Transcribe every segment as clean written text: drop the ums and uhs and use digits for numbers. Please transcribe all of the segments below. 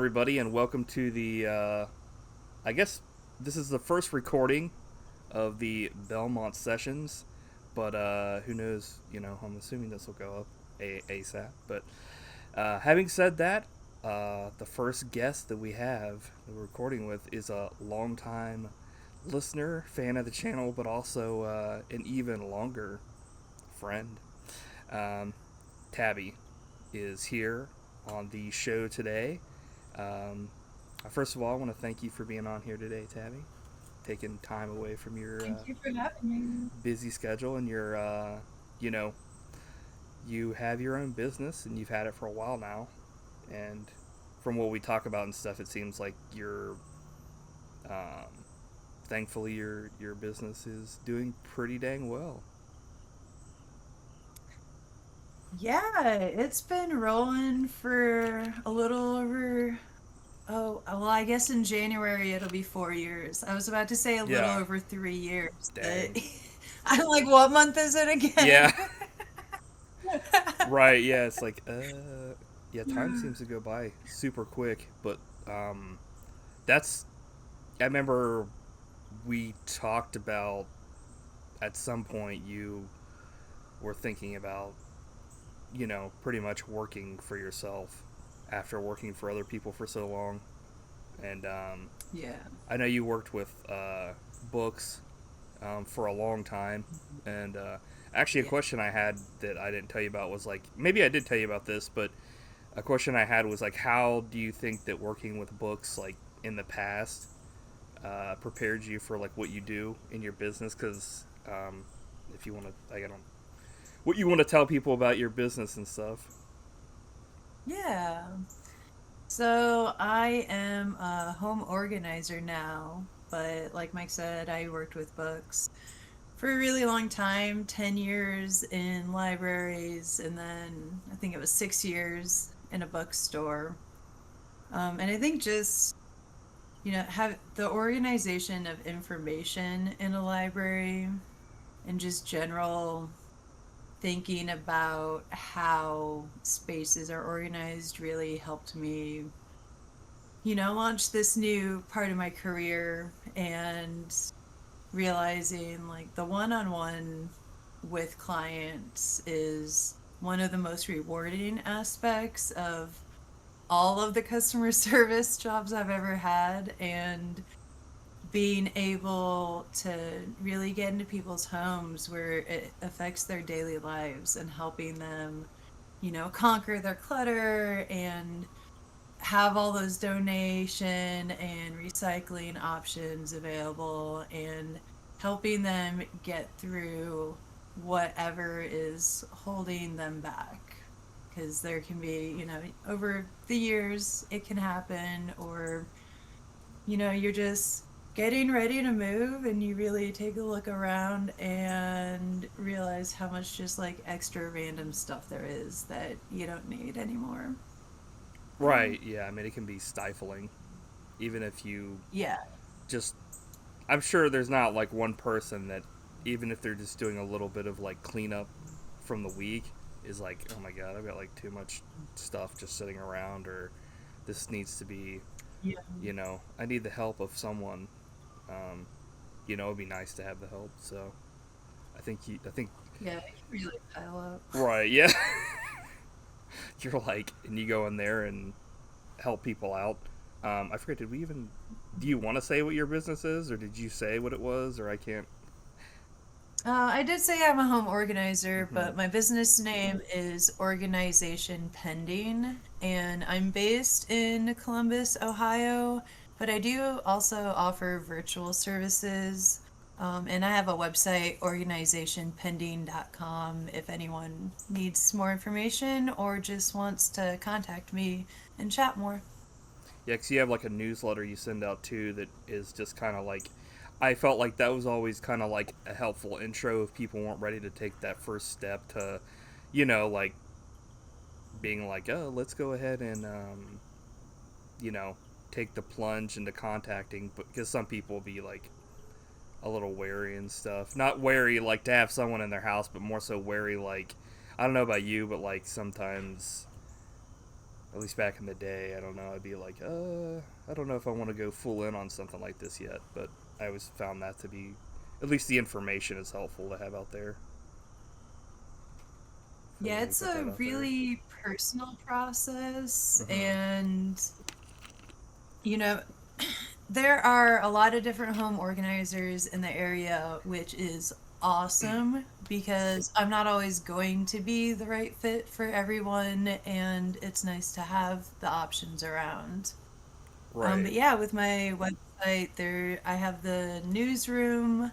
everybody, and welcome to I guess this is the first recording of the Belmont Sessions, but who knows? I'm assuming this will go up ASAP. But having said that, the first guest that we're recording with is a longtime listener, fan of the channel, but also an even longer friend. Um, Tabi is here on the show today. Um, First of all, I want to thank you for being on here today, Tabi. Taking time away from your Thank you for having me. busy schedule and you know, you have your own business and you've had it for a while now. And from what we talk about and stuff, it seems like um, thankfully, your business is doing pretty dang well. Yeah, it's been rolling for a little over, oh, well, I guess in January it'll be 4 years. I was about to say a little Yeah, over 3 years, but dang. I'm like, what month is it Yeah, again? right. Yeah, it's like yeah, time seems to go by super quick, but that's I remember we talked about at some point you were thinking about, pretty much working for yourself after working for other people for so long. And Yeah. I know you worked with books for a long time. And actually, a Yeah. question I had that I didn't tell you about was like, maybe I did tell you about this, but a question I had was like, how do you think that working with books, like in the past, prepared you for like what you do in your business? Because if you want to, I don't, what you want to tell people about your business and stuff. Yeah. So I am a home organizer now, but like Mike said, I worked with books for a really long time, 10 years in libraries, and then I think it was 6 years in a bookstore. And I think just, have the organization of information in a library and just general thinking about how spaces are organized really helped me, launch this new part of my career and realizing like the one-on-one with clients is one of the most rewarding aspects of all of the customer service jobs I've ever had, and being able to really get into people's homes where it affects their daily lives and helping them, conquer their clutter and have all those donation and recycling options available and helping them get through whatever is holding them back. Because there can be, over the years, it can happen, or, you're just getting ready to move and you really take a look around and realize how much just like extra random stuff there is that you don't need anymore. Right. Yeah. I mean, it can be stifling, even if you Yeah. just. I'm sure there's not like one person that, even if they're just doing a little bit of like cleanup from the week, is like, oh my god, I've got like too much stuff just sitting around, or this needs to be, Yeah. I need the help of someone. Um, it'd be nice to have the help. So I think, Yeah, it can really pile up. right. Yeah. You're like, and you go in there and help people out. I forget. Did we even? Do you want to say what your business is, or did you say what it was, or I can't? I did say I'm a home organizer, Mm-hmm. but my business name is Organization Pending, and I'm based in Columbus, Ohio, but I do also offer virtual services. And I have a website, organizationpending.com, if anyone needs more information or just wants to contact me and chat more. Yeah, because you have like a newsletter you send out too that is just kind of like. I felt like that was always kind of like a helpful intro if people weren't ready to take that first step to, like being like, oh, let's go ahead and, you know, take the plunge into contacting. But because some people will be like a little wary and stuff. Not wary like to have someone in their house, but more so wary like, I don't know about you, but like sometimes At least back in the day, I don't know. I'd be like, I don't know if I want to go full in on something like this yet. But I always found that to be, at least the information is helpful to have out there. For Yeah, when we it's put a that out there. really personal process, Mm-hmm. and you know, there are a lot of different home organizers in the area, which is awesome because I'm not always going to be the right fit for everyone, and it's nice to have the options around. But Right. yeah, with my website, there I have the newsroom,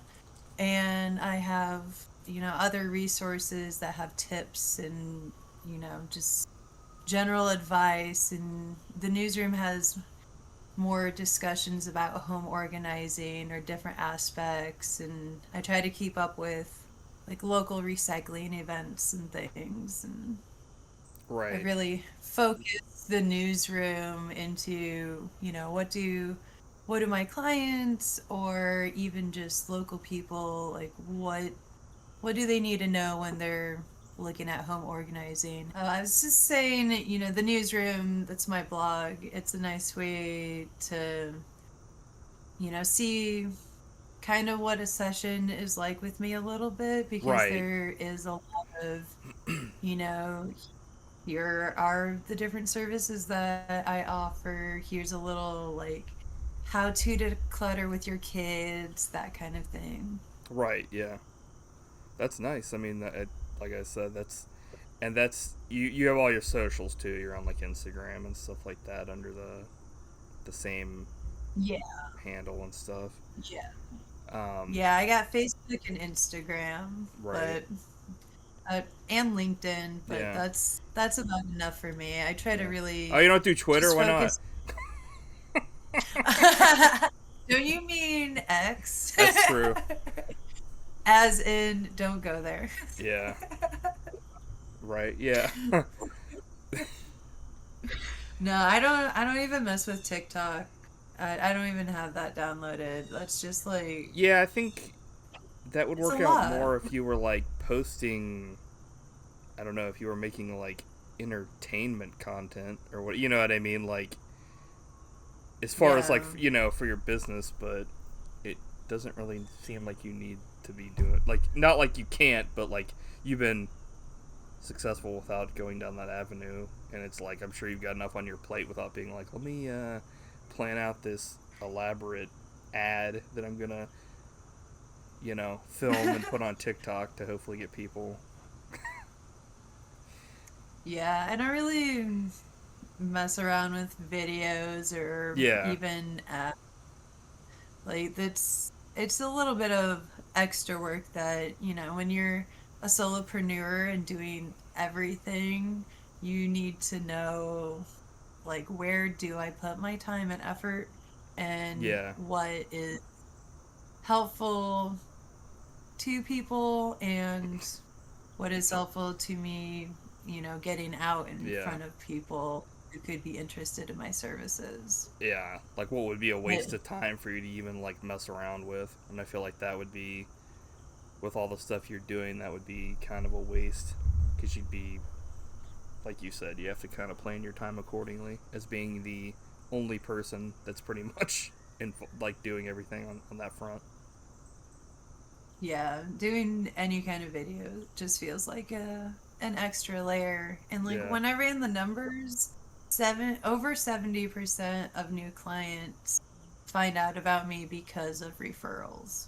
and I have, other resources that have tips and, just general advice. And the newsroom has more discussions about home organizing or different aspects, and I try to keep up with like local recycling events and things, and I Right. really focus the newsroom into, what do my clients or even just local people, like what do they need to know when they're looking at home organizing? I was just saying, the newsroom, that's my blog. It's a nice way to, see kind of what a session is like with me a little bit, because Right. there is a lot of, you know, here are the different services that I offer. Here's a little like how to declutter with your kids, that kind of thing. Right. Yeah. That's nice. I mean, like I said, that's you. You have all your socials too. You're on like Instagram and stuff like that under the same Yeah, handle and stuff. yeah. Um, Yeah, I got Facebook and Instagram, right. but and LinkedIn, but Yeah. that's about enough for me. I try to Yeah. Oh, really you don't do Twitter? just Why not? focus. Don't you mean X? That's true. As in, don't go there. Yeah. Right. Yeah. No, I don't even mess with TikTok. I don't even have that downloaded. That's just like Yeah. I think that would it's a work out lot. more if you were like posting. I don't know if you were making like entertainment content or what. You know what I mean? Like as far as like Yeah. for your business, but it doesn't really seem like you need to be doing like not like you can't, but like you've been successful without going down that avenue, and it's like I'm sure you've got enough on your plate without being like, let me plan out this elaborate ad that I'm gonna film and put on TikTok to hopefully get people. Yeah, I don't really mess around with videos or Yeah. even like it's a little bit of extra work that, when you're a solopreneur and doing everything, you need to know like where do I put my time and effort, and Yeah. what is helpful to people and what is helpful to me, getting out in Yeah. front of people who could be interested in my services. Yeah, like what would be a But waste of time for you to even like mess around with, and I feel like that would be with all the stuff you're doing, that would be kind of a waste because you'd be like you said, you have to kind of plan your time accordingly as being the only person that's pretty much in like doing everything on that front. yeah, doing any kind of video just feels like an extra layer. And like Yeah. when I ran the numbers, over 70% of new clients find out about me because of referrals.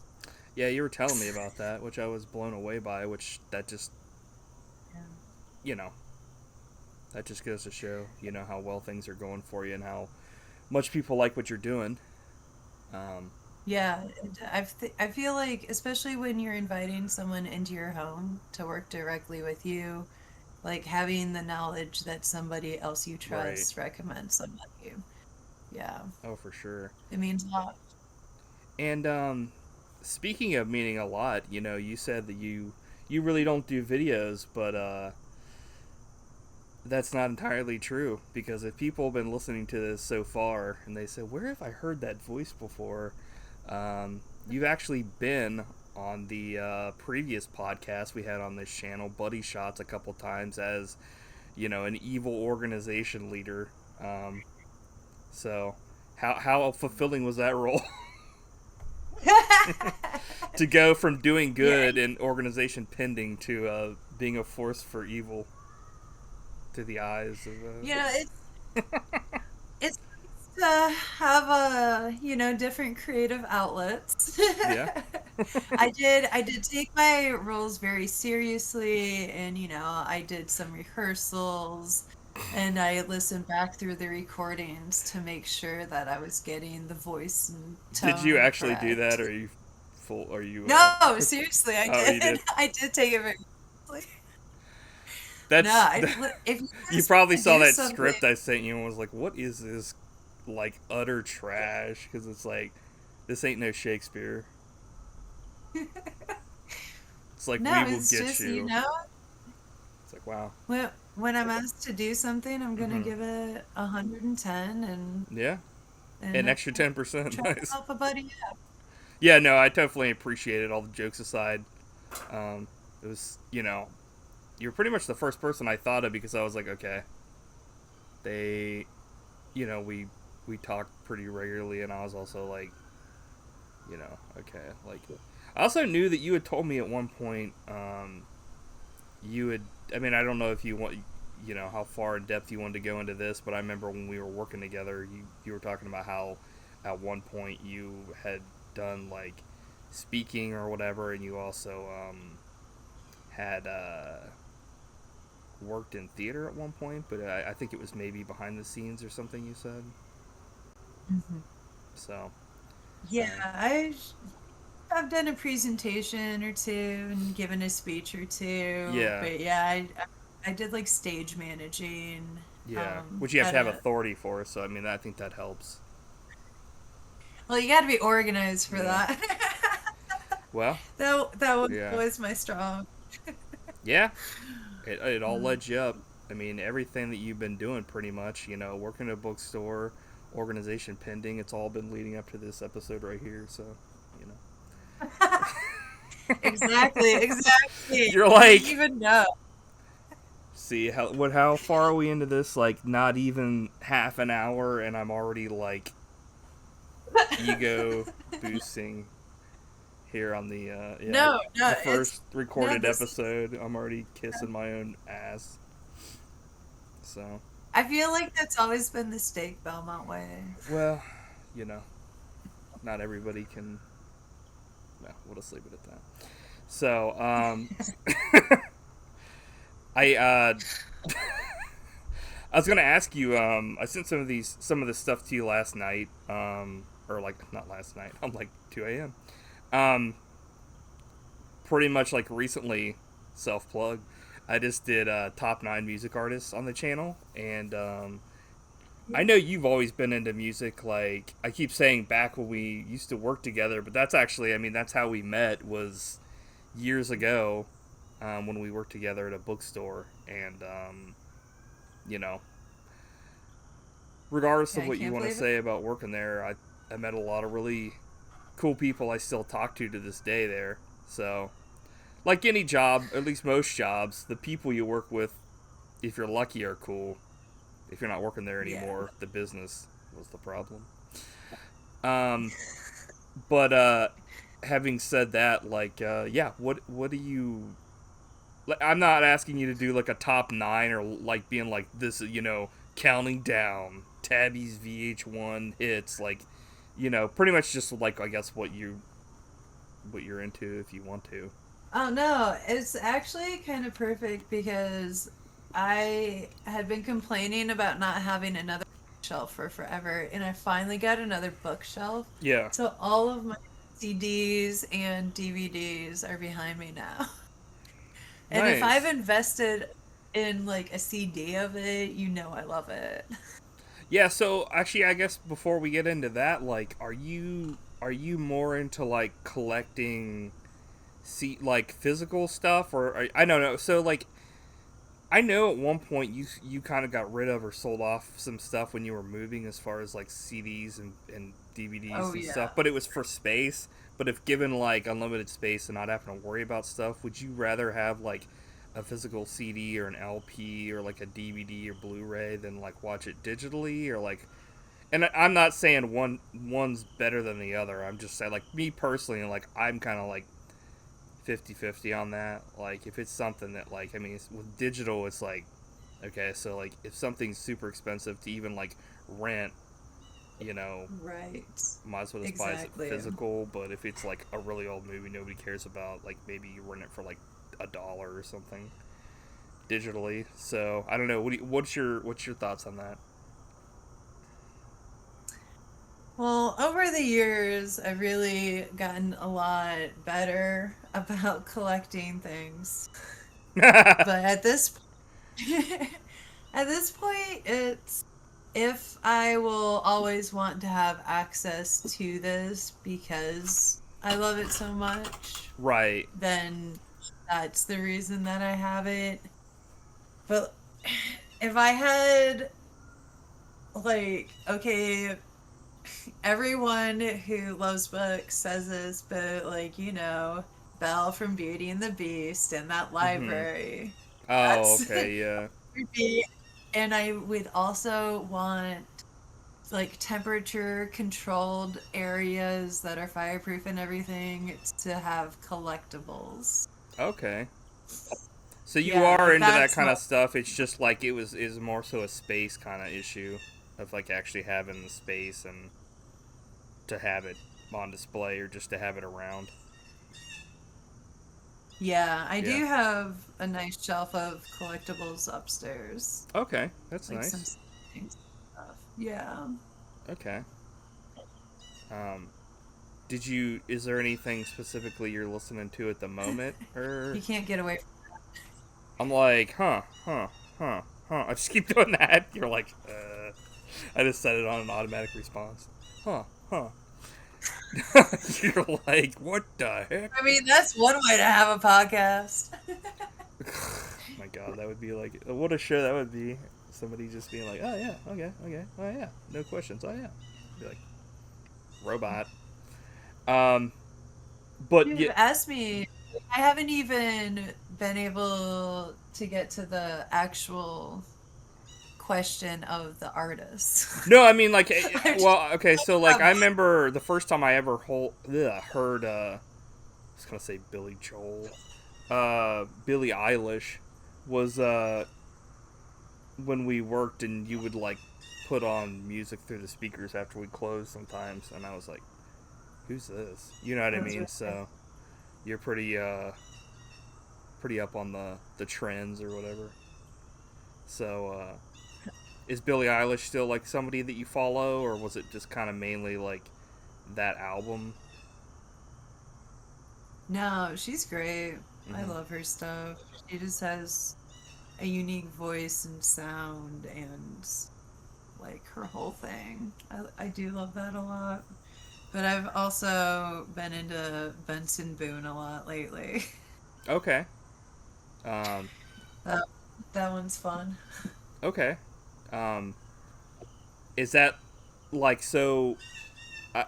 Yeah, you were telling me about that, which I was blown away by, which that just, Yeah. you know, that just goes to show, how well things are going for you and how much people like what you're doing. Um, Yeah, and I feel like, especially when you're inviting someone into your home to work directly with you, like having the knowledge that somebody else you right. trust recommends somebody. Yeah, Oh, for sure. it means a lot. And speaking of meaning a lot, you said that you really don't do videos, but that's not entirely true because if people have been listening to this so far and they say, "Where have I heard that voice before?" You've actually been on the previous podcast we had on this channel, Buddy Shots, a couple times as an evil organization leader. So, how fulfilling was that role? To go from doing Yeah, good and organization pending to being a force for evil to the eyes of. you know, it's nice to have different creative outlets. Yeah. I did take my roles very seriously, and I did some rehearsals, and I listened back through the recordings to make sure that I was getting the voice and Did you tone actually do that, or correct. are you full? Are you? No, seriously, I Oh, you did. did. I did take it very seriously. No, That's if you you ask me probably to saw do that something, script I sent you and was like, "What is this? Like utter trash?" Because it's like, this ain't no Shakespeare. It's like no, we will it's get just, you. It's like wow. when I'm asked to do something, I'm gonna Hmm. give it 110 Yeah, and an extra 10%. try to Nice. help a buddy out. Yeah, no, I definitely appreciated all the jokes aside. Um, it was you're pretty much the first person I thought of because I was like, okay, they, we talk pretty regularly, and I was also like, okay, like, I also knew that you had told me at one point, you had, I mean, I don't know if you want, how far in depth you wanted to go into this, but I remember when we were working together, you were talking about how at one point you had done like speaking or whatever, and you also had worked in theater at one point, but I think it was maybe behind the scenes or something you said. Mhm. So, Yeah, uh, I've done a presentation or two and given a speech or two, yeah, but yeah, I did like stage managing yeah, which you have at to have a authority for. So I mean, I think that helps. well, you got to be organized for Yeah. that. Well, That was yeah, always my strong. yeah. It all led you up. I mean, everything that you've been doing, pretty much. Working at a bookstore, organization pending. It's all been leading up to this episode right here. So, you Exactly, know. exactly. You're You didn't like, even know. see how far are we into this? Like, not even half an hour, and I'm already like ego boosting here on the No, no, the it's first no, recorded this is episode. I'm already kissing my own ass. So, I feel like that's always been the Stake Belmont way. well, you know, not everybody can. Well, we'll just leave it at that. So, I I was gonna ask you. I sent some of this stuff to you last night. Or like not last night. I'm like 2 a.m. Um, pretty much like recently, self plug. I just did top 9 music artists on the channel, and I know you've always been into music. Like I keep saying, back when we used to work together, but that's actually, I mean, that's how we met was years ago, when we worked together at a bookstore, and you know, regardless Yeah, of I what you can't want to believe it. say about working there, I met a lot of really cool people I still talk to this day there. So, like any job, at least most jobs, the people you work with, if you're lucky, are cool. If you're not working there Yeah. anymore, the business was the problem. Um, but having said that, like, yeah, what do you? Like, I'm not asking you to do like a top 9 or like being like this, counting down Tabi's VH1 hits, like, pretty much just like I guess what you're into if you want to. Oh no, it's actually kind of perfect because I had been complaining about not having another shelf for forever, and I finally got another bookshelf. Yeah, So all of my CDs and DVDs are behind me now. And if I've nice. invested in like a CD of it, I love it. Yeah, so actually, I guess before we get into that, like, are you more into like collecting, see, like physical stuff, or I don't know. So like, I know at one point you kind of got rid of or sold off some stuff when you were moving, as far as like CDs and DVDs Oh and yeah. stuff, but it was for space. But if given like unlimited space and not having to worry about stuff, would you rather have like a physical CD or an LP or like a DVD or Blu-ray than like watch it digitally or like. And I'm not saying one's better than the other. I'm just saying, like, me personally, like, I'm kind of like 50-50 on that. Like, if it's something that, like, I mean, with digital, it's like, okay, so, like, if something's super expensive to even, like, rent, you know, Right. might as well just buy it Exactly. physical. But if it's, like, a really old movie nobody cares about, like, maybe you rent it for, like, $1 or something digitally. So, I don't know. What's your thoughts on that? Well, over the years, I've really gotten a lot better about collecting things. But at this point, it's if I will always want to have access to this because I love it so much, Right. then that's the reason that I have it. But if I had, like, okay, everyone who loves books says this, but, like, Belle from Beauty and the Beast and that Mm-hmm. library, Oh, that's okay, yeah. would be, and I would also want like temperature controlled areas that are fireproof and everything to have collectibles. Okay. So you Yeah, are like into that that's kind my of stuff. It's just like it was is more so a space kind of issue of like actually having the space and to have it on display or just to have it around. Yeah, I Yeah. do have a nice shelf of collectibles upstairs. Okay, that's Like some nice. things stuff. Yeah. Okay. Um, did you? Is there anything specifically you're listening to at the moment, or You can't get away I'm like, I just keep doing that. You're like, I just set it on an automatic response. Huh, huh. You're like, what the heck? I mean, that's one way to have a podcast. My God, that would be like what a show that would be. Somebody just being like, "Oh yeah, okay, okay, oh yeah, no questions, oh yeah," be like robot. Um, but You've yeah, asked me, I haven't even been able to get to the actual question of the artist. no, I mean like, I just well, okay, so like have I remember the first time I ever heard, I was gonna say Billy Joel, Billie Eilish, was when we worked and you would like put on music through the speakers after we closed sometimes, and I was like, who's this? You know what I that was mean? really good. So you're pretty up on the trends or whatever. So is Billie Eilish still like somebody that you follow, or was it just kind of mainly like that album? No, she's great. I Mm-hmm. love her stuff. She just has a unique voice and sound and like her whole thing. I do love that a lot. But I've also been into Benson Boone a lot lately. Okay. Um, That that one's fun. okay. Um, is that like so? Uh,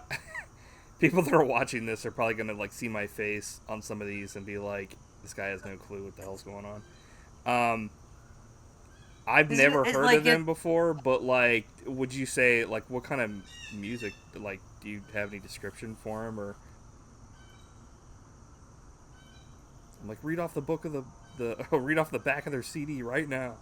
people that are watching this are probably gonna like see my face on some of these and be like, "This guy has no clue what the hell's going on." Um, I've Isn't never it heard of like him before, but like, would you say like what kind of music? Like, do you have any description for him, or I'm like read off the book of the read off the back of their CD right now?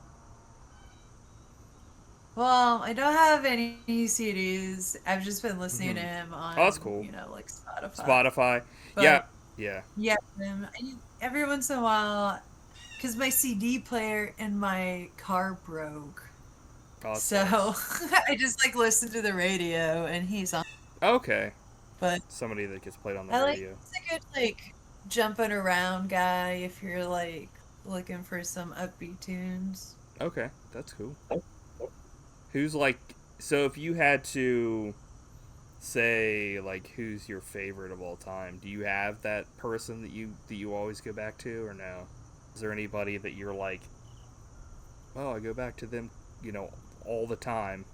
Well, I don't have any CDs. I've just been listening to Mm-hmm. him Oh, that's on, cool. like Spotify. Spotify, But yeah, yeah. yeah, every once in a while, because my CD player in my car broke. Oh, that So sucks. I just like listen to the radio and he's on. Okay, But somebody that gets played on the I like, radio. he's a good like jumping around guy if you're like looking for some upbeat tunes. Okay, that's cool. Who's like so if you had to say like who's your favorite of all time, do you have that person that you always go back to or no? Is there anybody that you're like, oh, I go back to them, all the time?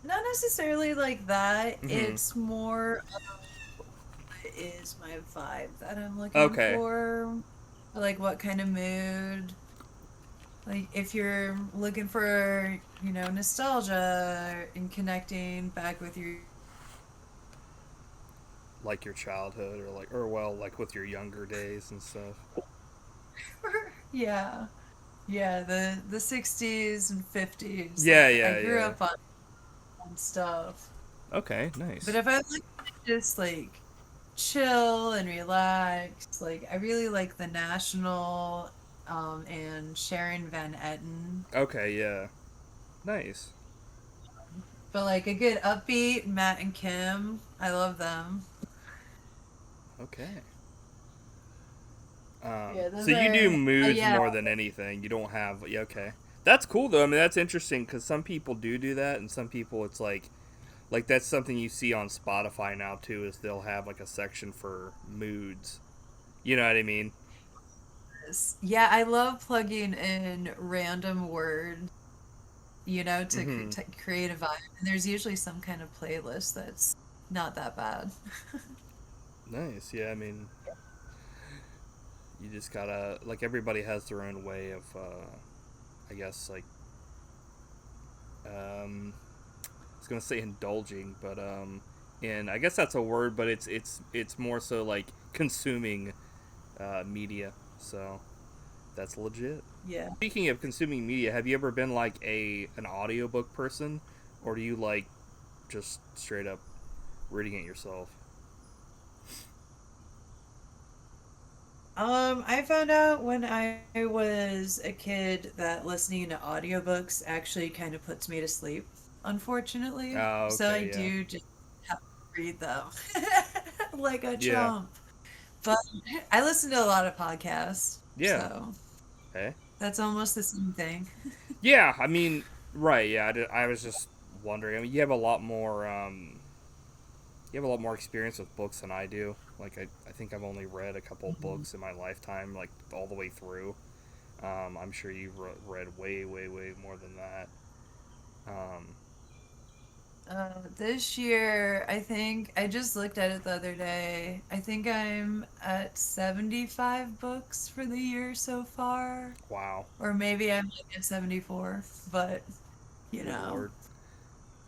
Not necessarily like that. Mm-hmm. It's more is my vibe that I'm looking Okay. for. Like what kind of mood. Like if you're looking for, nostalgia and connecting back with your Like your childhood, or like, or well, like with your younger days and stuff. yeah. Yeah, the 60s and 50s. Yeah, Like I yeah, grew yeah. up on stuff. Okay, But nice. if I like to just like chill and relax, like I really like The National and Sharon Van Etten. Okay, yeah. Nice. But like a good upbeat Matt and Kim, I love them. Okay. Yeah, So those you do are moods yeah. more than anything. You don't have, yeah, okay. That's cool though. I mean, that's interesting because some people do that, and some people it's like that's something you see on Spotify now too. Is they'll have like a section for moods. You know what I mean? Yeah, I love plugging in random words, Mm-hmm. to create a vibe. And there's usually some kind of playlist that's not that bad. Nice. Yeah. I mean, you just gotta like everybody has their own way of, I guess like, I was gonna say indulging, but and I guess that's a word, but it's more so like consuming media. So that's legit. Yeah. Speaking of consuming media, have you ever been like an audiobook person, or do you like just straight up reading it yourself? I found out when I was a kid that listening to audiobooks actually kind of puts me to sleep, unfortunately. Oh, So I okay, yeah, do just have to read them like a yeah, chump. But I listen to a lot of podcasts, yeah. so Hey, that's almost the same thing. yeah. I mean, right? Yeah, I was just wondering. I mean, you have a lot more. You have a lot more experience with books than I do. Like I think I've only read a couple Mhm. books in my lifetime, like all the way through. I'm sure you've read way, way, way more than that. Um, This year, I think I just looked at it the other day. I think I'm at 75 books for the year so far. wow, Or maybe I'm like at 74, but you good know. lord,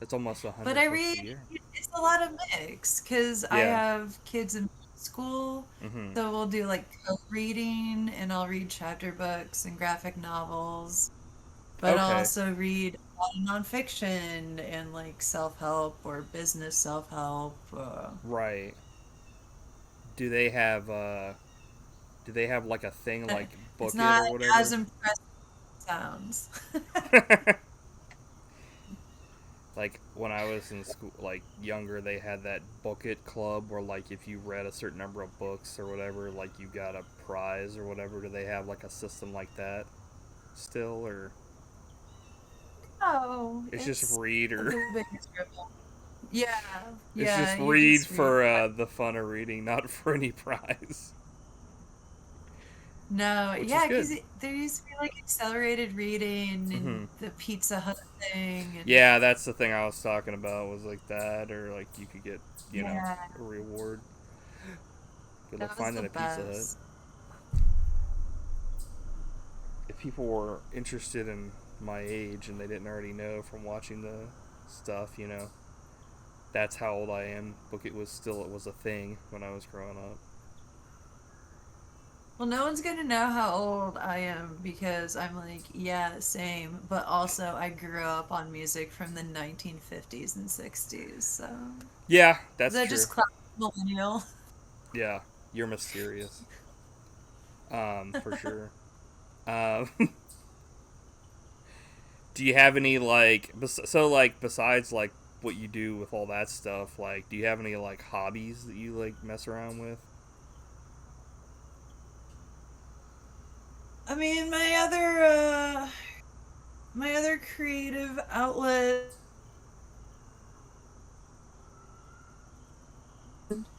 that's almost a But hundred I books read, a year. it's a lot of mix because I Yeah. have kids in school. Mm-hmm. So we'll do like co-reading and I'll read chapter books and graphic novels, but I'll Okay. also read a lot of nonfiction and like self-help or business self-help. Right. Do they have do they have like a thing like It's Book It not or as whatever? impressive as it sounds. Like when I was in school, like younger, they had that Book It club where like if you read a certain number of books or whatever, like you got a prize or whatever. Do they have like a system like that still, or Oh, it's just it's read, a or little bit miserable. Yeah, it's yeah, just you read just read. for the fun of reading, not for any prize, No, which is yeah, good. because there used to be like accelerated reading and Hmm. the Pizza Hut thing, and Yeah, that's the thing I was talking about was like that, or like you could get, yeah, a reward. Good luck that was the finding a Pizza Hut. best. If people were interested in my age and they didn't already know from watching the stuff, that's how old I am. Book it was a thing when I was growing up. Well, no one's gonna know how old I am because I'm like, yeah, same, but also I grew up on music from the 1950s and 60s, so Yeah, is that's that true. just classic millennial? Yeah, you're mysterious. For sure. Um, do you have any like so like besides like what you do with all that stuff? Like, do you have any like hobbies that you like mess around with? I mean, my other creative outlet,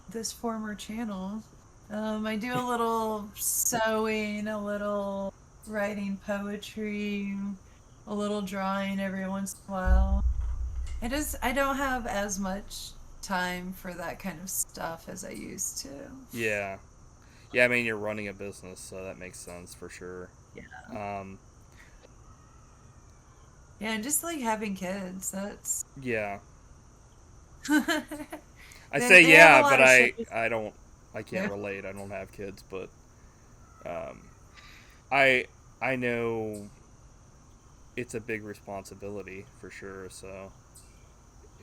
this former channel. I do a little sewing, a little writing poetry, a little drawing every once in a while. I don't have as much. time for that kind of stuff as I used to. Yeah. Yeah, I mean, you're running a business, so that makes sense for sure. Yeah. Um, Yeah, and just like having kids, that's yeah. I they say they have a yeah, but lot of shit I can't to relate. I don't have kids, but um, I I know it's a big responsibility for sure. So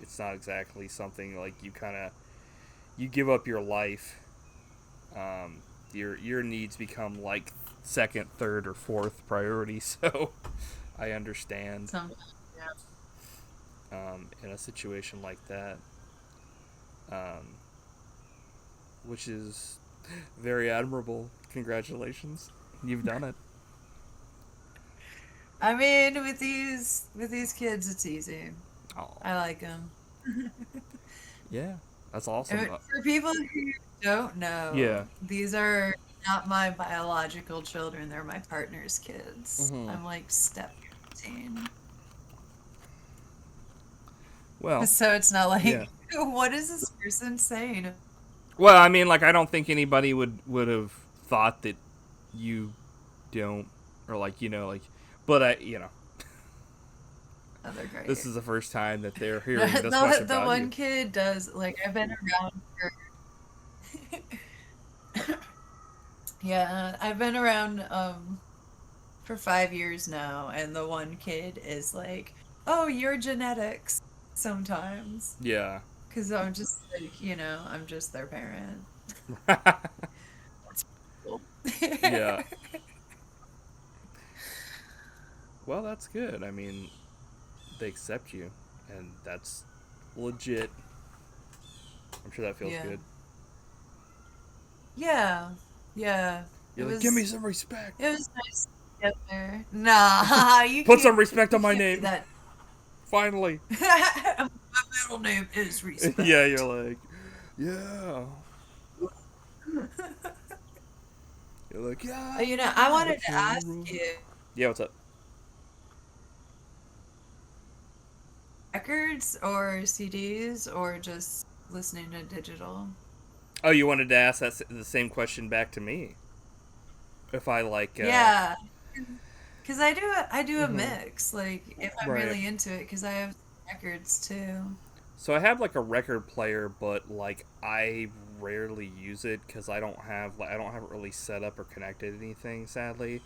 it's not exactly something like you give up your life. Your needs become like second, third, or fourth priority. So I understand sometimes. Yeah. in a situation like that, um, which is very admirable. Congratulations, you've done it. I mean, with these kids, it's easy. Oh, I like them. yeah, that's awesome. For people who don't know, Yeah. these are not my biological children. They're my partner's kids. Hmm. I'm like step 15. Well, So it's not yeah. like, what is this person saying? Well, I mean, like, I don't think anybody would have thought that you don't, or like, but Oh, they're this great. is the first time that they're hearing this much The about you. one kid does, like, I've been around for, yeah, I've been around, for 5 years now, and the one kid is like, "Oh, your genetics," sometimes, Yeah. because I'm just like, I'm just their parent. That's cool. Yeah. Well, that's good. I mean, they accept you, and that's legit. I'm sure that feels Yeah. good. Yeah. Yeah. It You're like, give me was some respect. it was nice to get there. Nah, Put some respect you on my can't be name. that. Finally. My middle name is Yeah, respect. you're like, yeah. You're like, yeah, I yeah, wanted that's to the ask rule. you, Yeah, what's up? records or CDs or just listening to digital? Oh, you wanted to ask the same question back to me? If I like, Yeah, because I do a hmm mix. Like if I'm right. really into it, because I have records too. So I have like a record player, but like I rarely use it because I don't have it really set up or connected to anything. Sadly,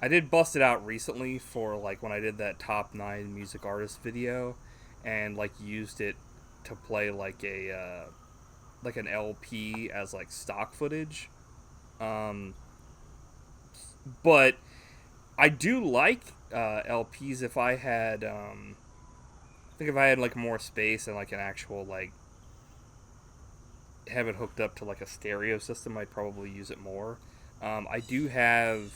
I did bust it out recently for like when I did that top 9 music artist video, and like used it to play like an LP as like stock footage. Um, but I do like LPs if I had I think if I had like more space and like an actual like have it hooked up to like a stereo system, I'd probably use it more. I do have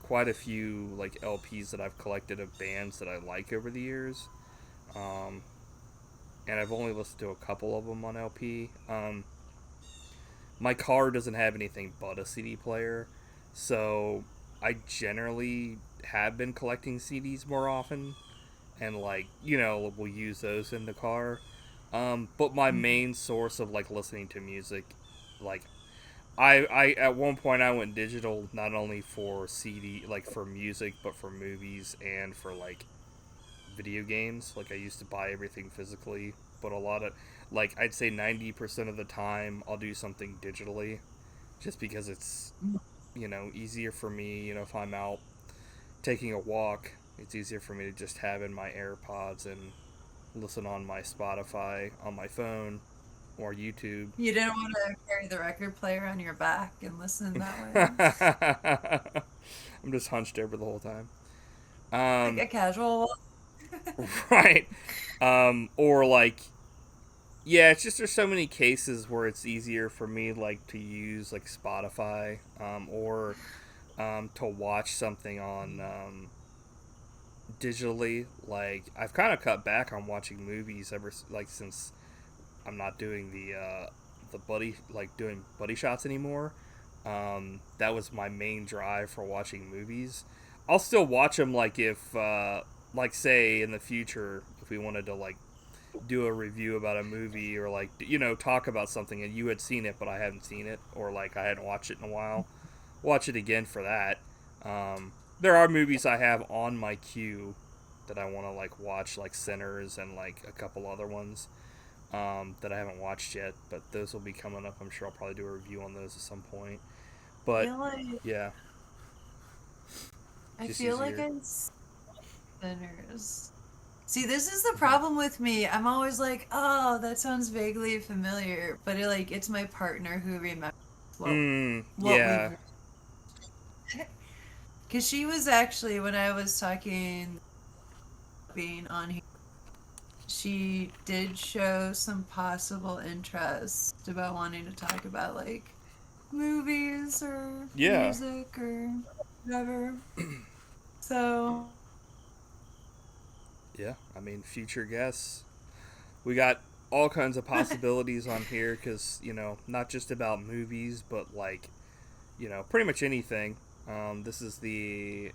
quite a few like LPs that I've collected of bands that I like over the years, um, and I've only listened to a couple of them on LP. My car doesn't have anything but a CD player, so I generally have been collecting CDs more often, and like we'll use those in the car. But my Mhm. main source of like listening to music, like I at one point I went digital not only for CD like for music but for movies and for like video games. Like I used to buy everything physically, but a lot of like I'd say 90% of the time I'll do something digitally just because it's easier for me, if I'm out taking a walk, it's easier for me to just have in my AirPods and listen on my Spotify on my phone or YouTube. You didn't want to carry the record player on your back and listen that way, I'm just hunched over the whole time. like Um, a casual. right. Or like, yeah, it's just there's so many cases where it's easier for me like to use like Spotify, or to watch something on digitally. Like I've kind of cut back on watching movies like since I'm not doing the buddy like doing buddy shots anymore. That was my main drive for watching movies. I'll still watch them like if like say in the future if we wanted to like do a review about a movie or like talk about something and you had seen it but I hadn't seen it or like I hadn't watched it in a while, watch it again for that. There are movies I have on my queue that I want to like watch, like Sinners and like a couple other ones that I haven't watched yet, but those will be coming up. I'm sure I'll probably do a review on those at some point. I But feel like yeah, I just feel like easier. I've Sinners. See, this is the Mm-hmm. problem with me. I'm always like, oh, that sounds vaguely familiar, but it's my partner who remembers what we've Yeah. watched. Because she was actually, when I was talking being on here, she did show some possible interest about wanting to talk about like movies or Yeah. music or whatever. So, Yeah. I mean, future guests. We got all kinds of possibilities on here because, not just about movies, but like, pretty much anything. This is the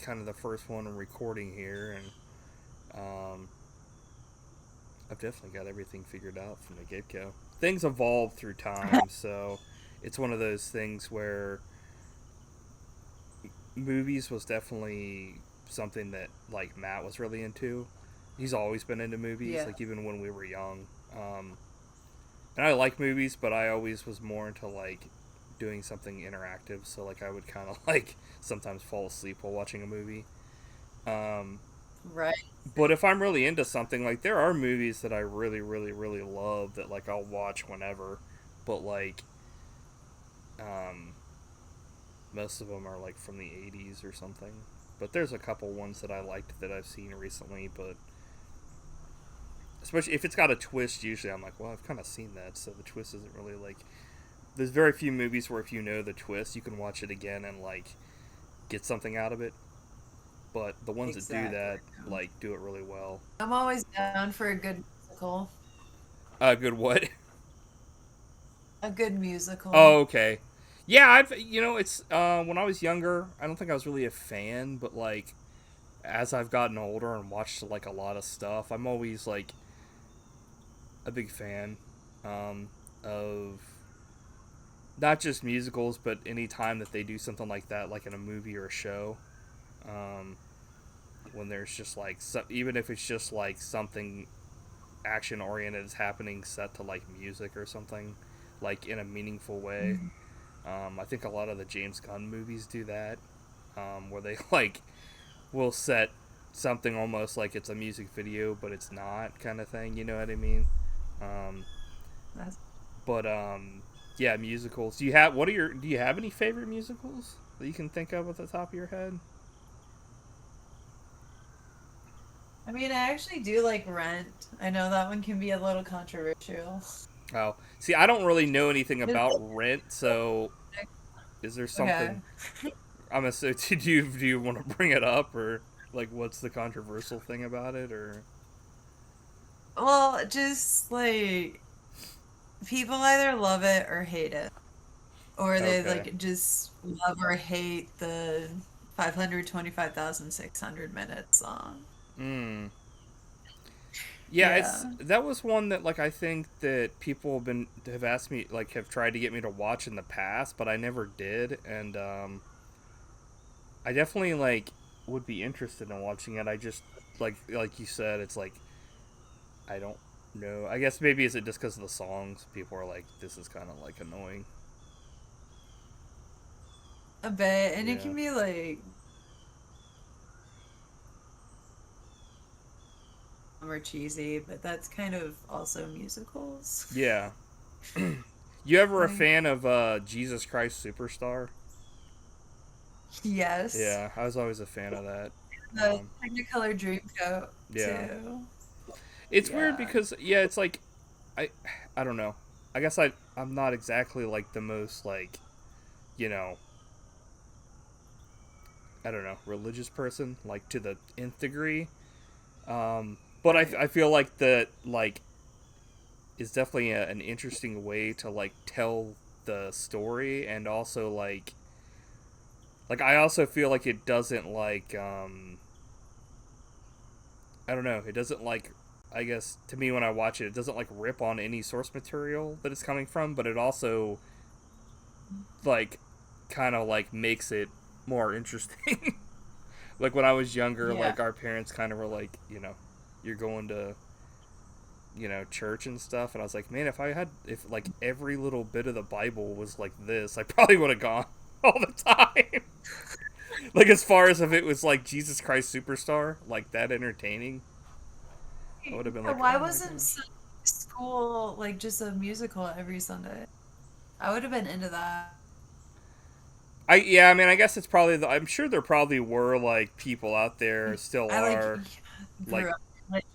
kind of the first one I'm recording here, and I've definitely got everything figured out from the get go. Things evolve through time, so it's one of those things where movies was definitely something that like Matt was really into. He's always been into movies, yeah. like even when we were young. And I like movies, but I always was more into like doing something interactive. So like I would kind of like sometimes fall asleep while watching a movie. Um, Right. but if I'm really into something, like there are movies that I really, really, really love that like I'll watch whenever. But like, um, most of them are like from the '80s or something. But there's a couple ones that I liked that I've seen recently. But especially if it's got a twist, usually I'm like, well, I've kind of seen that, so the twist isn't really like. There's very few movies where if you know the twist, you can watch it again and like get something out of it. But the ones that do Exactly. that like do it really well. I'm always down for a good musical. Good what? A good musical. Oh, okay. Yeah, it's when I was younger, I don't think I was really a fan, but like as I've gotten older and watched like a lot of stuff, I'm always like a big fan of not just musicals, but any time that they do something like that, like in a movie or a show. Um, when there's just like even if it's just like something action oriented is happening set to like music or something, like in a meaningful way. Mhm. I think a lot of the James Gunn movies do that, where they like will set something almost like it's a music video, but it's not, kind of thing. You know what I mean? Um, That's, but yeah, musicals. Do you have any favorite musicals that you can think of at the top of your head? I mean, I actually do like Rent. I know that one can be a little controversial. Oh, see, I don't really know anything about Rent, so is there Okay. something? I'm assuming. Do you want to bring it up, or like what's the controversial thing about it, or Well, just like people either love it or hate it, or they okay? like just love or hate the 525,600 minute song. Hmm. Yeah, it's Yeah. that was one that like I think that people have asked me, like have tried to get me to watch in the past, but I never did, and I definitely like would be interested in watching it. I just like you said, it's like I don't know. I guess maybe is it just because of the songs? People are like, this is kind of like annoying. A bit, and it Yeah. can be like more cheesy, but that's kind of also musicals. Yeah. You ever a Like, fan of Jesus Christ Superstar? yes, Yeah, I was always a fan of that. the Um, Technicolor Dreamcoat yeah. too. It's weird Yeah. because yeah, it's like I I don't know. I guess I'm not exactly like the most like, you know, I don't know, religious person like to the nth degree. But Right. I feel like that like is definitely an interesting way to like tell the story, and also like I also feel like it doesn't like I don't know, it doesn't like I guess to me when I watch it, it doesn't like rip on any source material that it's coming from, but it also like kind of like makes it more interesting. Like when I was younger, Yeah. like our parents kind of were like, you're going to church and stuff, and I was like, man, if like every little bit of the Bible was like this, I probably would have gone all the time. Like as far as if it was like Jesus Christ Superstar, like that entertaining, I would have been Yeah, like, why oh my wasn't gosh. Sunday school like just a musical every Sunday? I would have been into that. I mean, I guess it's probably. I'm sure there probably were like people out there, still I like are, like grew up like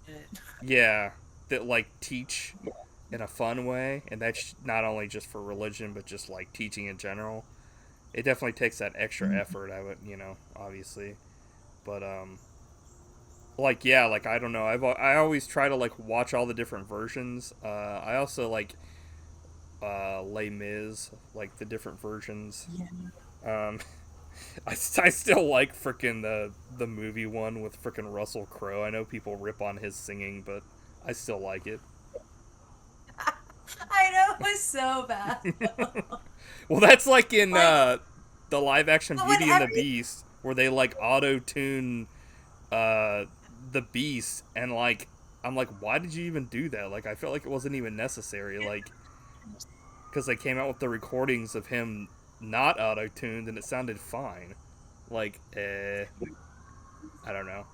it. yeah, that like teach in a fun way, and that's not only just for religion, but just like teaching in general. It definitely takes that extra effort. I would, obviously, but like yeah, like I don't know. I always try to like watch all the different versions. I also like Les Mis, like the different versions. Yeah. Um, I still like freaking the movie one with freaking Russell Crowe. I know people rip on his singing, but I still like it. I know it was so bad. Well, that's like in Like, the live action but when Beauty and the every Beast, where they like auto tune uh, the Beast, and like I'm like, why did you even do that? Like I felt like it wasn't even necessary. Like because they came out with the recordings of him not auto tuned, and it sounded fine. Like, I don't know.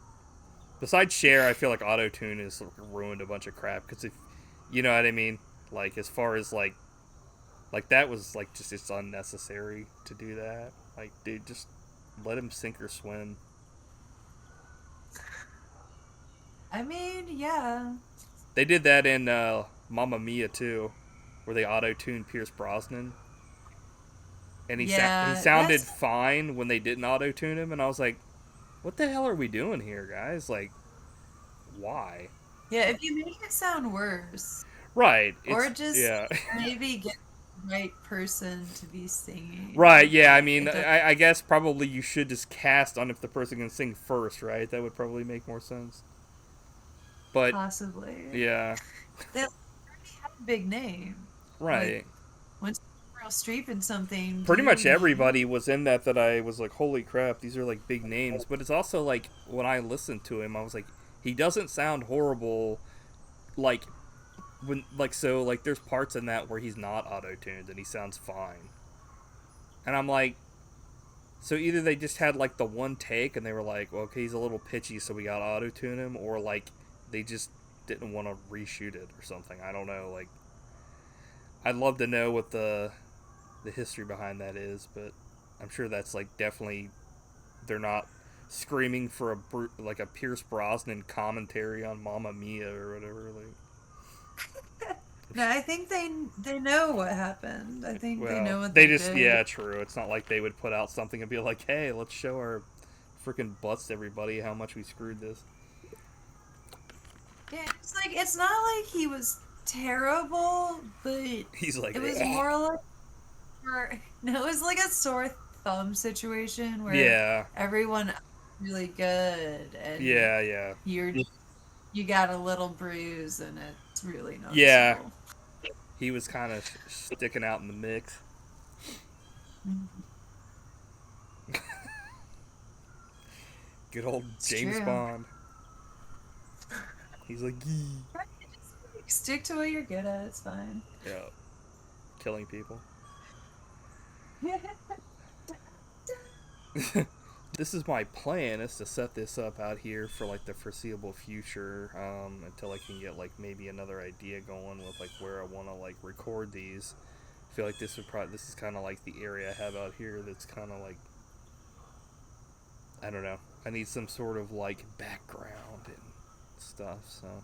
Besides Cher, I feel like auto tune has ruined a bunch of crap because if you know what I mean, like as far as like that was like just it's unnecessary to do that. Like, dude, just let him sink or swim. I mean, yeah. They did that in Mamma Mia too, where they auto tuned Pierce Brosnan, and he Yeah, sounded that's fine when they didn't auto tune him, and I was like, what the hell are we doing here, guys? Like, why? yeah, if you make it sound worse, Right. or It's just yeah. maybe get the right person to be Right, singing, yeah, I but mean, it does I guess probably you should just cast on if the person can sing first, right? That would probably make more sense. But, possibly. yeah, They already have a big name. Like, right. once Meryl Streep in something, do Pretty you much everybody need? was in that I was like, holy crap, these are like big names. But it's also like, when I listened to him, I was like, he doesn't sound horrible. Like, so, like, there's parts in that where he's not auto tuned and he sounds fine. And I'm like, so either they just had like the one take and they were like, well, okay, he's a little pitchy, so we got auto tune him, or like they just didn't want to reshoot it or something. I don't know. Like, I'd love to know what the history behind that is, but I'm sure that's like definitely they're not screaming for like a Pierce Brosnan commentary on Mamma Mia or whatever. Like, No, I think they know what happened. I think they well, know what they they just did. yeah, true. It's not like they would put out something and be like, hey, let's show our freaking butts to everybody how much we screwed this. Yeah, it's like it's not like he was terrible, but He's like, it was more like no, it was like a sore thumb situation where yeah, everyone really good and yeah, yeah, you're you got a little bruise and it's really yeah. noticeable. He was kind of sticking out in the mix. Mhm. Good old It's James true. Bond. He's like, Gee. Right, just, like, stick to what you're good at. It's fine. Yeah, killing people. This is my plan, is to set this up out here for like the foreseeable future, until I can get like maybe another idea going with like where I want to like record these. I feel like this is kind of like the area I have out here that's kind of like, I don't know, I need some sort of like background and stuff, so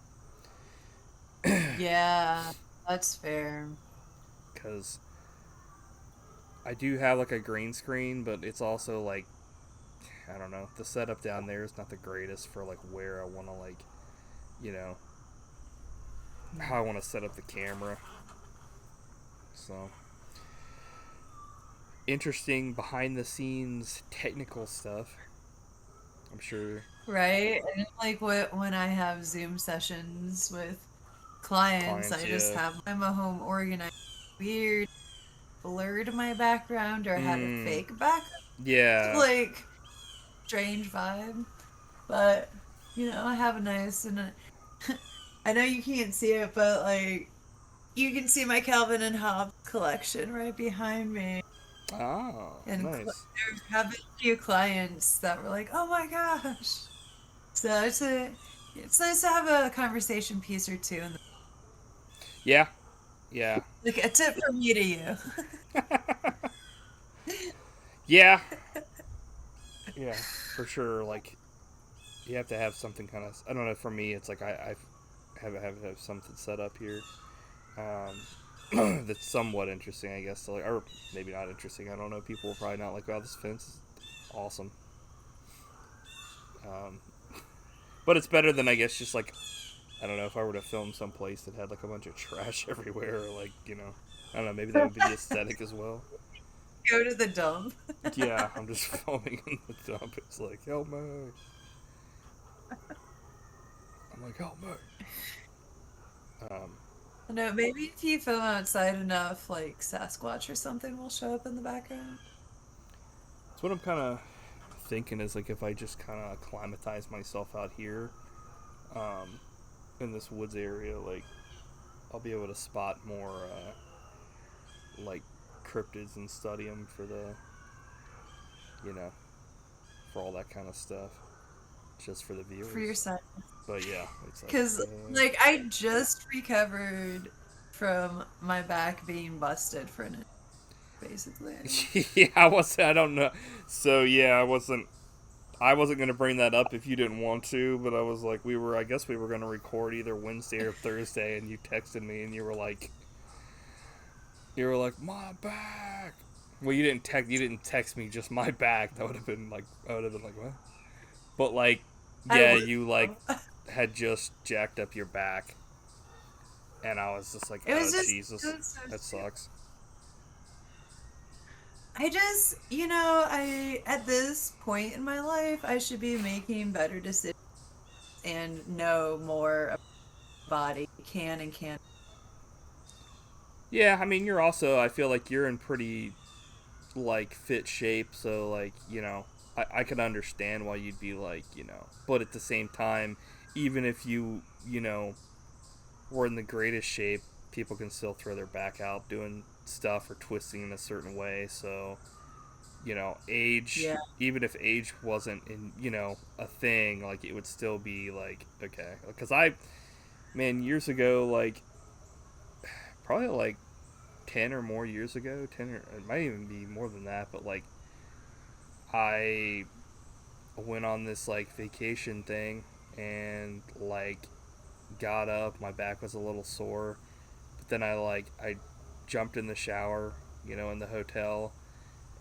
Yeah, that's fair. because I do have like a green screen, but it's also like, I don't know, the setup down there is not the greatest for like where I want to like, you know, how I want to set up the camera. So interesting behind the scenes technical stuff. I'm sure Right? And like when I have Zoom sessions with clients, Clients, I just yeah. have I'm a home organizer. Weird blurred my background or had a Mm, fake background. yeah. Like strange vibe. But I have a nice and I know you can't see it, but like you can see my Calvin and Hobbes collection right behind me. Oh, And nice. there have been a few clients that were like, "Oh my gosh!" So it's nice to have a conversation piece or two, and Yeah, yeah. like a tip from me to you. Yeah, yeah, for sure. Like, you have to have something kind of. I don't know. For me, it's like I have something set up here. That's somewhat interesting, I guess. To like, or maybe not interesting. I don't know. People will probably not like, wow, this fence is awesome. Um, but it's better than I guess just like I don't know if I were to film someplace that had like a bunch of trash everywhere, or like I don't know. Maybe that would be the aesthetic as well. Go to the dump. Yeah, I'm just filming in the dump. It's like help me. I'm like help me. Um, No, maybe if you film outside enough, like Sasquatch or something will show up in the background. so what I'm kind of thinking is like if I just kind of acclimatize myself out here, um, in this woods area, like I'll be able to spot more like cryptids and study them for the you know for all that kind of stuff, just for the For your viewers. side. But yeah, it's like Because, like, I just recovered from my back being busted for an basically. yeah, I was. I don't know. So yeah, I wasn't gonna bring that up if you didn't want to, but I was like, we were. I guess we were gonna record either Wednesday or Thursday, and you texted me, and you were like, my back. Well, you didn't text. You didn't text me just my back. That would have been like. I would have been like, what? But like, I yeah, would you like have. had just jacked up your back, and I was just like, It oh was just, Jesus, it was so that stupid. sucks. I just, at this point in my life, I should be making better decisions and know more about my body can and can't. Yeah, I mean, you're also. I feel like you're in pretty like fit shape, so like I could understand why you'd be like but at the same time, even if you were in the greatest shape, people can still throw their back out doing stuff or twisting in a certain way. So age, Yeah. even if age wasn't in a thing, like it would still be like okay, because I man years ago, like probably like 10 or more years ago, 10 or it might even be more than that, but like I went on this like vacation thing and like got up, my back was a little sore, but then I jumped in the shower, in the hotel,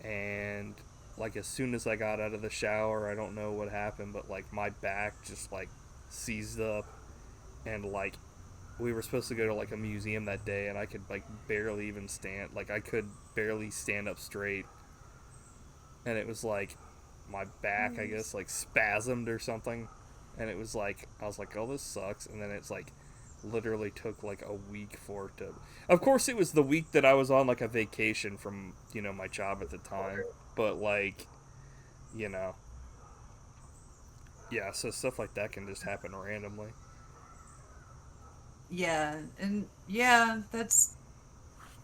and like as soon as I got out of the shower, I don't know what happened, but like my back just like seized up, and like we were supposed to go to like a museum that day, and I could like barely even stand, like I could barely stand up straight, and it was like my back, I guess, like spasmed or something, and it was like I was like, oh, this sucks, and then it's like literally took like a week for it to. Of course, it was the week that I was on like a vacation from my job at the time, but like you know, yeah, so stuff like that can just happen randomly. Yeah, and yeah,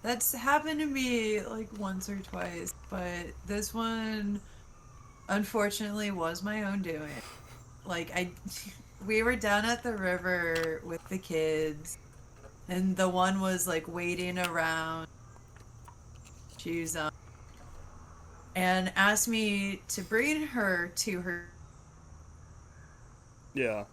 that's happened to me like once or twice, but this one unfortunately was my own doing. Like we were down at the river with the kids, and the one was like waiting around, shoes on, and asked me to bring her to her. Yeah.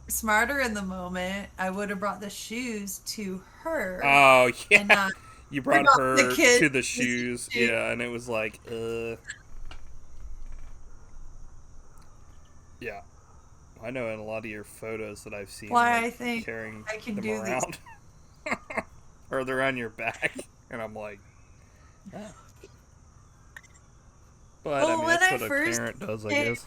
Smarter in the moment, I would have brought the shoes to her Oh and yeah, not you brought brought the her kids to the to the shoes, shoes. yeah, and it was like, yeah. I know in a lot of your photos that I've seen, Why like I think carrying I can them do this. around, or they're on your back, and I'm like, oh. But I Well, mean, when that's I what a first parent does, I came, guess.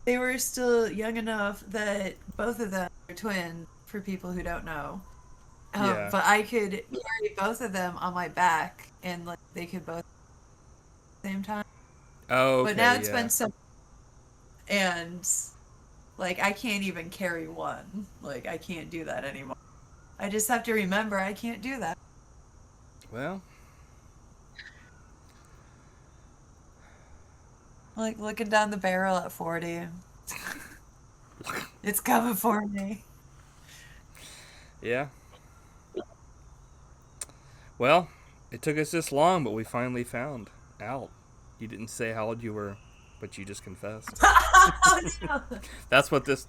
they were still young enough that both of them are twins, for people who don't know. Yeah. But I could carry both of them on my back, and like they could both at the same time. Oh, But now okay, it's yeah. been so, and like I can't even carry one. Like I can't do that anymore. I just have to remember I can't do that. Well, Like looking down the barrel at 40. It's coming for me. yeah. Well, it took us this long, but we finally found out. You didn't say how old you were, but you just confessed. Oh, no. That's what this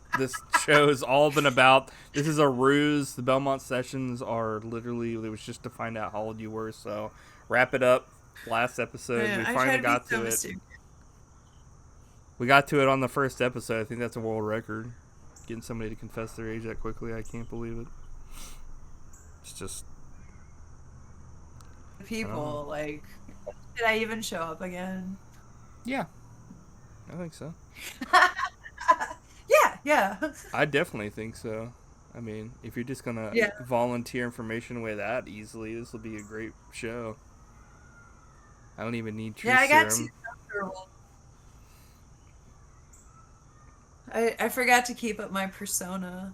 show's all been about. This is a ruse. The Belmont Sessions are literally, it was just to find out how old you were. So wrap it up. Last episode, Man, we I try finally to be got so to it. mysterious. We got to it on the first episode. I think that's a world record. Getting somebody to confess their age that quickly, I can't believe it. It's just, I don't know. People, like, did I even show up again? Yeah, I think so. Yeah, yeah. I definitely think so. I mean, if you're just gonna Yeah. volunteer information away that easily, this will be a great show. I don't even need Yeah, truth I got too serum. comfortable. I forgot to keep up my persona.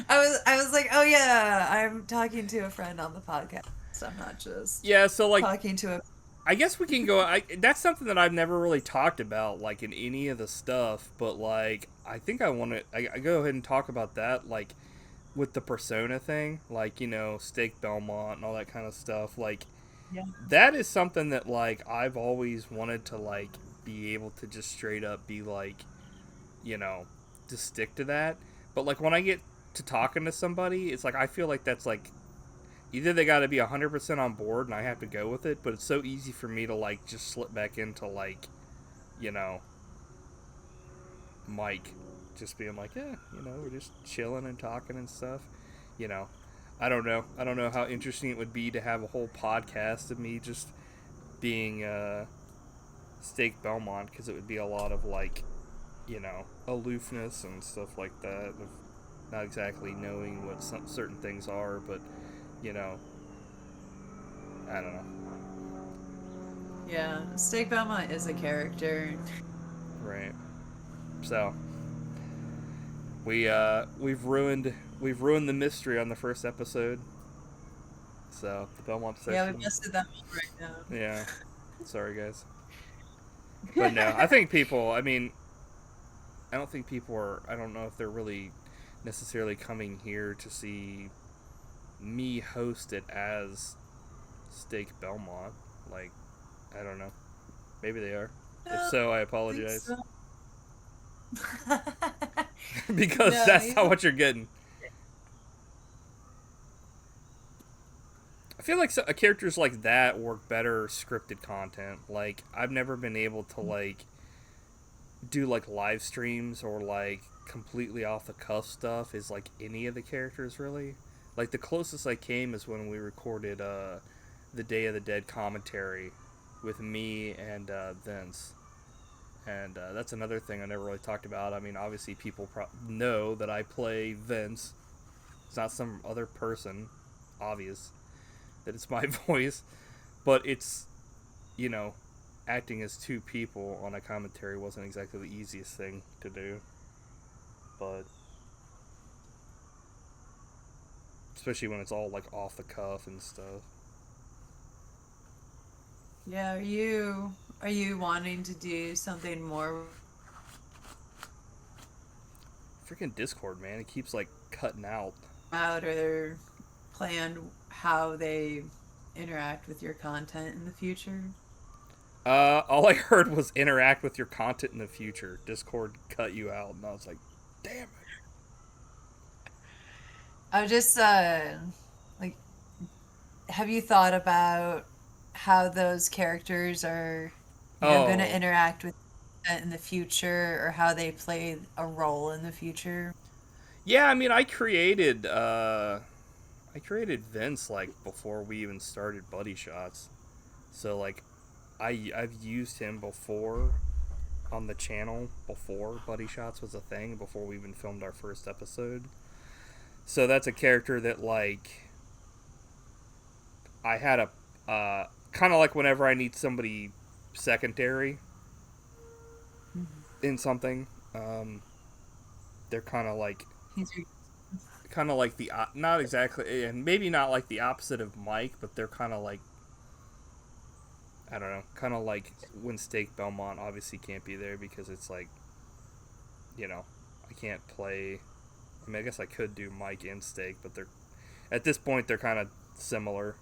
I was like, oh yeah, I'm talking to a friend on the podcast. I'm not just Yeah, so like, talking to a. I guess we can go. That's something that I've never really talked about, like in any of the stuff. But like, I think I want to. I go ahead and talk about that, like with the persona thing, like Stake Belmont and all that kind of stuff. Like Yeah. that is something that like I've always wanted to like be able to just straight up be like, you know, to stick to that. But like when I get to talking to somebody, it's like I feel like that's like either they got to be 100% on board and I have to go with it, but it's so easy for me to like just slip back into like, you know, Mike just being like, yeah, we're just chilling and talking and stuff. You know, I don't know. I don't know how interesting it would be to have a whole podcast of me just being Stake Belmont, because it would be a lot of like, aloofness and stuff like that, of not exactly knowing what some certain things are, but you know, I don't know. Yeah, Stake Belmont is a character. Right. So we've ruined the mystery on the first episode. So the Belmont Yeah, we Sessions. busted that one right Yeah. Sorry guys. But no, I now. think people. I mean, I don't think people are. I don't know if they're really necessarily coming here to see me host it as Stake Belmont. Like, I don't know. Maybe they are. If No, so, I I don't think apologize. so. Because No, that's you not don't. what you're getting. I feel like characters like that work better scripted content. Like, I've never been able to like do like live streams or like completely off the cuff stuff is like any of the characters really. Like the closest I came is when we recorded the Day of the Dead commentary with me and Vince. And that's another thing I never really talked about. I mean, obviously people know that I play Vince. It's not some other person. Obvious that it's my voice, but it's you know acting as two people on a commentary wasn't exactly the easiest thing to do, but especially when it's all like off the cuff and stuff. Yeah, are you wanting to do something more Freaking Discord, man, it keeps like cutting out. out or planned how they interact with your content in the future? All I heard was interact with your content in the future. Discord cut you out, and I was like, damn it. I just like, have you thought about how those characters are, going to Oh, interact with in the future, or how they play a role in the future? yeah. I mean, I created Vince like before we even started Buddy Shots. So like I've used him before on the channel before Buddy Shots was a thing, before we even filmed our first episode. So that's a character that, like, I had a kind of like whenever I need somebody secondary in something, they're He's your- kind of like the not exactly, and maybe not like the opposite of Mike, but they're kind of like, I don't know, kind of like when Stake Belmont obviously can't be there because it's like, you know, I can't play. I mean, I guess I could do Mike and Stake, but they're at this point they're kind of similar.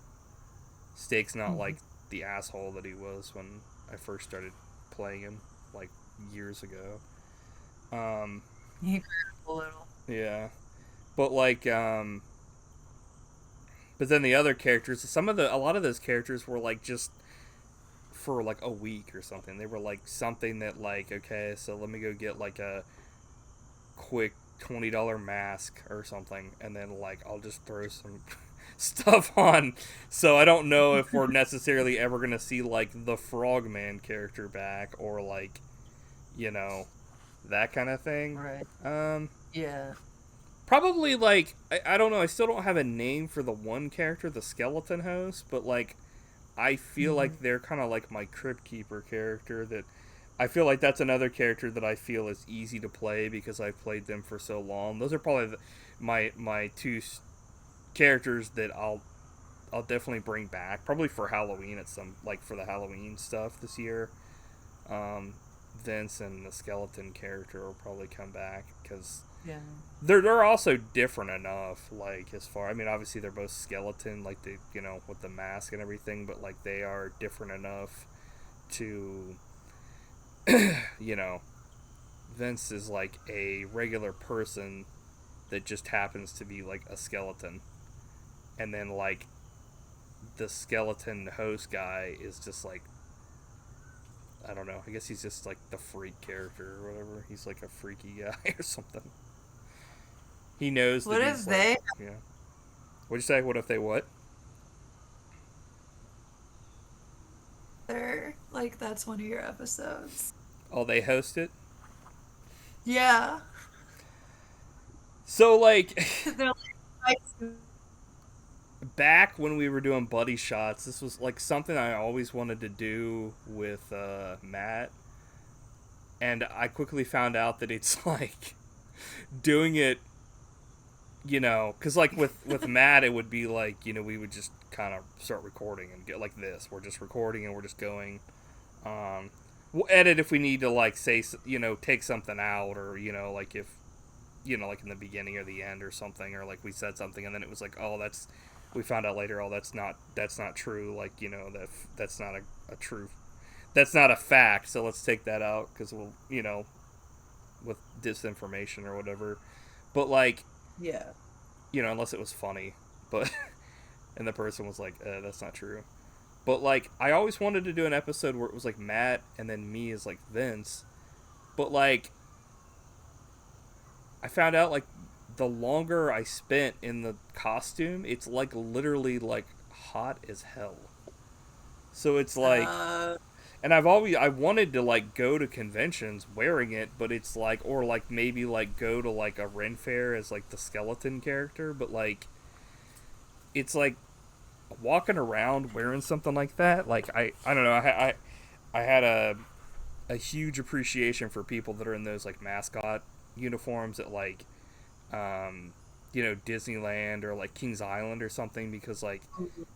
Stake's not like the asshole that he was when I first started playing him, like years ago. He grew up a little. Yeah, but like, but then the other characters, a lot of those characters were like just for like a week or something. They were like something that, like, okay, so let me go get like a quick $20 mask or something, and then like I'll just throw some stuff on. So I don't know if we're necessarily ever gonna see like the Frogman character back, or like, you know, that kind of thing. Right. Yeah. Probably like, I don't know. I still don't have a name for the one character, the skeleton host, but like I feel like they're kind of like my Crypt Keeper character. That I feel like that's another character that I feel is easy to play because I've played them for so long. Those are probably my two characters that I'll definitely bring back, probably for Halloween, at some, like for the Halloween stuff this year. Vince and the skeleton character will probably come back because Yeah. they're also different enough. Like, as far, I mean, obviously they're both skeleton, like the, you know, with the mask and everything, but like they are different enough to, you know, Vince is like a regular person that just happens to be like a skeleton, and then like the skeleton host guy is just like, I don't know, I guess he's just like the freak character or whatever. He's like a freaky guy or something. He knows What that if he's they? like, yeah. What'd you say? What if they what? They're like that's one of your episodes. Oh, they host it? Yeah. So, like, They're like, back when we were doing Buddy Shots, this was like something I always wanted to do with Matt. And I quickly found out that it's like doing it, you know, because like with Matt, it would be like, you know, we would just kind of start recording and get like this. We're just recording and we're just going. We'll edit if we need to, like, say, you know, take something out, or, you know, like if, you know, like in the beginning or the end or something, or like we said something and then it was like, oh, that's, we found out later, oh, that's not true. Like, you know, that's not a true, that's not a fact. So let's take that out because we'll, you know, with disinformation or whatever. But like, yeah. you know, unless it was funny, but and the person was like, that's not true. But like, I always wanted to do an episode where it was like Matt and then me as like Vince. But like, I found out like the longer I spent in the costume, it's like literally like hot as hell. So it's like, and I wanted to like go to conventions wearing it, but it's like, or like maybe like go to like a Ren fair as like the skeleton character, but like, it's like walking around wearing something like that. Like, I don't know, I had a huge appreciation for people that are in those like mascot uniforms at like, you know, Disneyland or like Kings Island or something, because like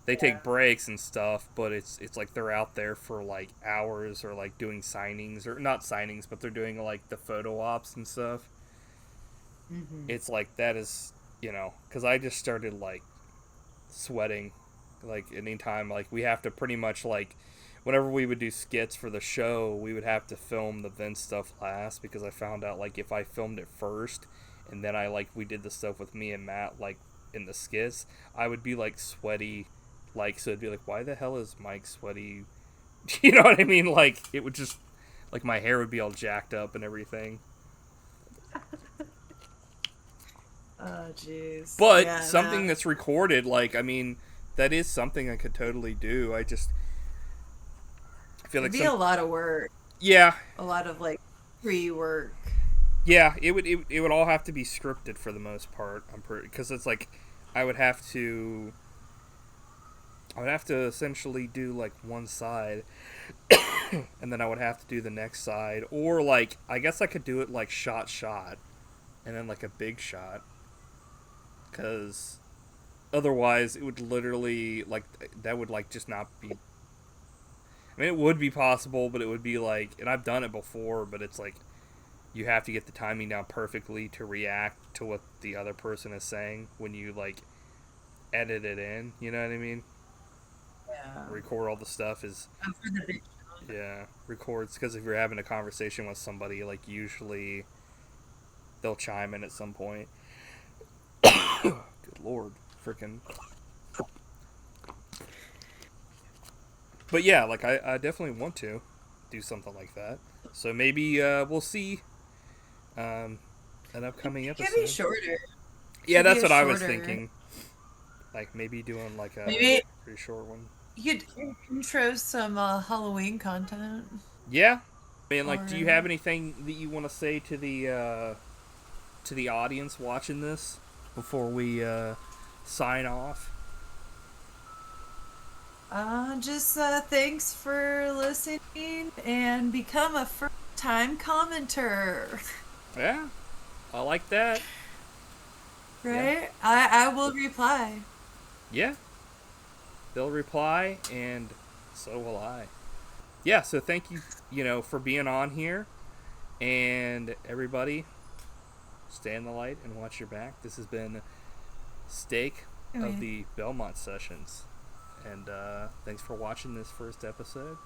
they take breaks and stuff, but it's like they're out there for like hours, or like doing signings, or not signings, but they're doing like the photo ops and stuff. It's like, that is, you know, because I just started like sweating like anytime, like we have to pretty much like, whenever we would do skits for the show, we would have to film the Vince stuff last, because I found out like if I filmed it first and then I like, we did the stuff with me and Matt like in the skits, I would be like sweaty, like, so it'd be like, why the hell is Mike sweaty? You know what I mean? Like, it would just, like, my hair would be all jacked up and everything. Oh, jeez. But Yeah, something no. that's recorded, like, I mean, that is something I could totally do. I feel It'd like be a lot of work, yeah, a lot of like pre-work. yeah, it would all have to be scripted for the most part. I'm pretty because it's like I would have to essentially do like one side, and then I would have to do the next side, or like I guess I could do it like shot, and then like a big shot, because otherwise it would literally like that would like just not be. I mean, it would be possible, but it would be like, and I've done it before, but it's like you have to get the timing down perfectly to react to what the other person is saying when you like edit it in. You know what I mean? Yeah. Record all the stuff is For the big shot. yeah records because if you're having a conversation with somebody, like usually they'll chime in at some point. Good lord, freaking. But yeah, like I definitely want to do something like that. So maybe we'll see an upcoming It could be episode. shorter. Yeah, Could be that's a what I was shorter. thinking. Like maybe doing like a Maybe pretty short one. you could intro some Halloween content. Yeah. I mean, like, do you Or have anything that you want to say to the audience watching this before we sign off? just thanks for listening and become a first-time commenter. Yeah, I like that. Yeah, Right? I will reply. yeah. They'll reply, and so will I. Yeah. So thank you, for being on here, and everybody, stay in the light and watch your back. This has been Stake I of mean, the Belmont Sessions. And thanks for watching this first episode.